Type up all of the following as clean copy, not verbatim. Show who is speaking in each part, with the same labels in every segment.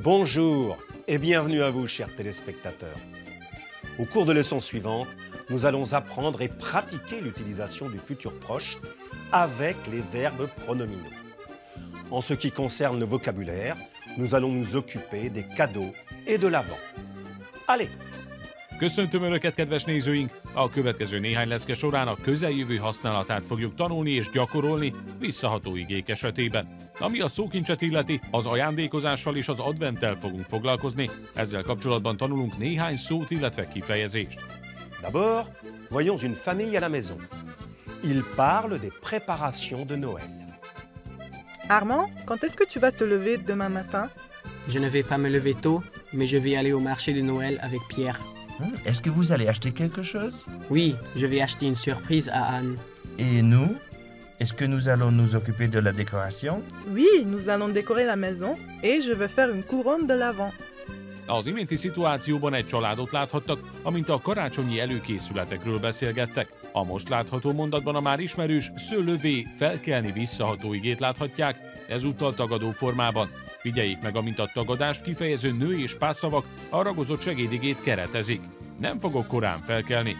Speaker 1: Bonjour et bienvenue à vous, chers téléspectateurs. Au cours de leçon suivante, nous allons apprendre et pratiquer l'utilisation du futur proche avec les verbes pronominaux. En ce qui concerne le vocabulaire, nous allons nous occuper des cadeaux et de l'avant. Allez!
Speaker 2: Köszöntöm Önöket, kedves nézőink! A következő néhány lecke során a közeljövő használatát fogjuk tanulni és gyakorolni visszaható igék esetében. Ami a szókincset illeti, az ajándékozással és az adventtel fogunk foglalkozni, ezzel kapcsolatban tanulunk néhány szót, illetve kifejezést.
Speaker 1: D'abord, voyons une famille à la maison. Ils parlent des préparations de Noël.
Speaker 3: Armand, quand est-ce que tu vas te lever demain matin?
Speaker 4: Je ne vais pas me lever tôt, mais je vais aller au marché de Noël avec Pierre.
Speaker 5: Est-ce que vous allez acheter quelque chose?
Speaker 4: Oui, je vais acheter une surprise à Anne.
Speaker 5: Et nous? Est-ce que nous allons nous occuper de la décoration?
Speaker 3: Oui, nous allons décorer la maison et je vais faire une couronne de l'Avent.
Speaker 2: Az iménti szituációban egy családot láthattak, amint a karácsonyi előkészületekről beszélgettek. A most látható mondatban a már ismerős se lever, felkelni visszaható igét láthatják, ezúttal tagadó formában. Figyeljék meg, amint a tagadást kifejező nő és pásszavak a ragozott segédigét keretezik. Nem fogok korán felkelni.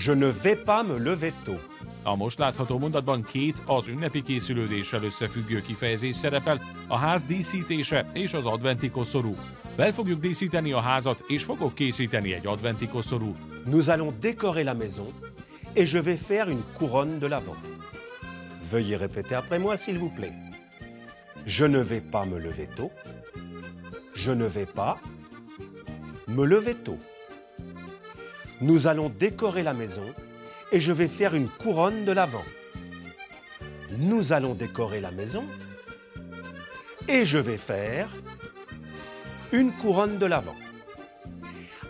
Speaker 1: Je ne vais pas me lever tôt.
Speaker 2: A most látható mondatban két az ünnepi készülődéssel összefüggő kifejezés szerepel, a ház díszítése és az adventi koszorú. Fel fogjuk díszíteni a házat, és fogok készíteni egy adventi koszorút.
Speaker 1: Nous allons décorer la maison et je vais faire une couronne de l'Avent. Veuillez répéter après moi, s'il vous plaît. Je ne vais pas me lever tôt. Je ne vais pas me lever tôt. Nous allons décorer la maison et je vais faire une couronne de l'Avent. Nous allons décorer la maison et je vais faire une couronne de l'Avent.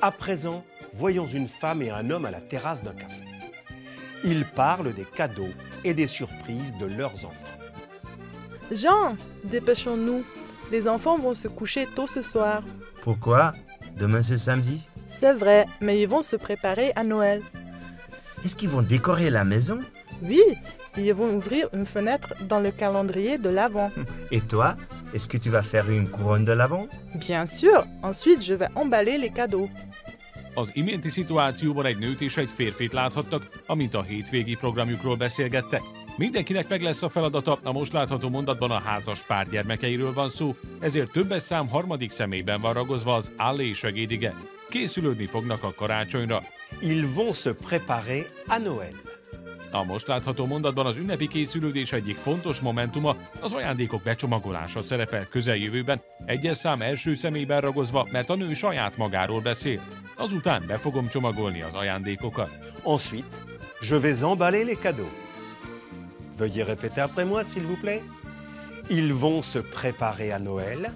Speaker 1: À présent, voyons une femme et un homme à la terrasse d'un café. Ils parlent des cadeaux et des surprises de leurs enfants.
Speaker 3: Jean, dépêchons-nous. Les enfants vont se coucher tôt ce soir.
Speaker 5: Pourquoi? Demain c'est samedi.
Speaker 3: C'est vrai, mais ils vont se préparer à Noël.
Speaker 5: Est-ce qu'ils vont décorer la maison?
Speaker 3: Oui, ils vont ouvrir une fenêtre dans le calendrier de l'Avent.
Speaker 5: Et toi? Est-ce que tu vas faire une couronne de l'Avent?
Speaker 3: Bien sûr, ensuite je vais emballer les cadeaux.
Speaker 2: Az iménti szituációban egy nőt és egy férfit láthattak, amint a hétvégi programjukról beszélgettek. Mindenkinek meg lesz a feladata, a most látható mondatban a házas pár gyermekeiről van szó, ezért többes szám harmadik személyben van ragozva az állé segédige. Készülődni fognak a karácsonyra.
Speaker 1: Ils vont se préparer à Noël.
Speaker 2: A most látható mondatban az ünnepi készülődés egyik fontos momentuma, az ajándékok becsomagolása szerepel közeljövőben, egyes szám első személyben ragozva, mert a nő saját magáról beszél. Azután be fogom csomagolni az ajándékokat.
Speaker 1: Ensuite, je vais emballer les cadeaux. Veuillez répéter après moi, s'il vous plaît. Ils vont se préparer à Noël.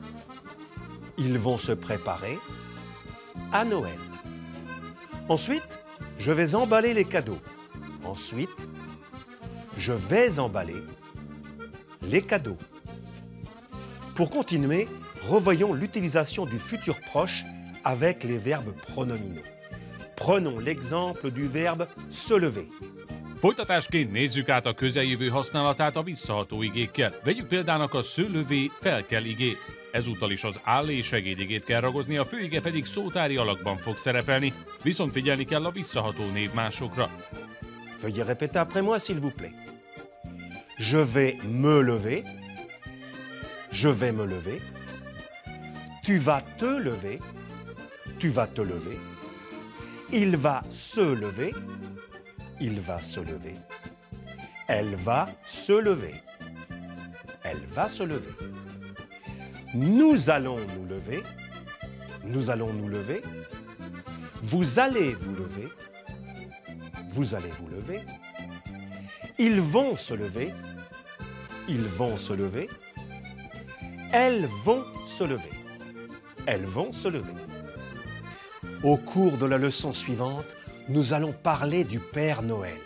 Speaker 1: Ils vont se préparer à Noël. Ensuite, je vais emballer les cadeaux. Ensuite, je vais emballer les cadeaux. Pour continuer, revoyons l'utilisation du futur proche avec les verbes pronominaux. Prenons l'exemple du verbe se lever.
Speaker 2: Folytatásként nézzük át a közeljövő használatát a visszaható igékkel. Vegyük példának a se lever, felkel igét. Ezúttal is az állé segédigét kell ragozni, a főige pedig szótári alakban fog szerepelni, viszont figyelni kell a visszaható névmásokra.
Speaker 1: Veuillez répéter après moi, s'il vous plaît. Je vais me lever. Je vais me lever. Tu vas te lever. Tu vas te lever. Il va se lever. Il va se lever. Elle va se lever. Elle va se lever. Nous allons nous lever. Nous allons nous lever. Vous allez vous lever. Vous allez vous lever. Ils vont se lever. Ils vont se lever. Elles vont se lever. Elles vont se lever. Au cours de la leçon suivante, nous allons parler du Père Noël.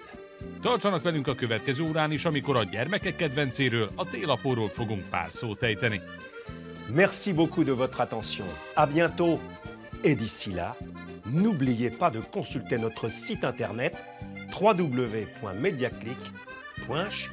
Speaker 2: Tartsanak velünk a következő órán is, amikor a gyermekek kedvencéről, a télapóról fogunk pár szót ejteni.
Speaker 1: Merci beaucoup de votre attention. À bientôt. Et d'ici là, n'oubliez pas de consulter notre site internet www.mediaclick.ch.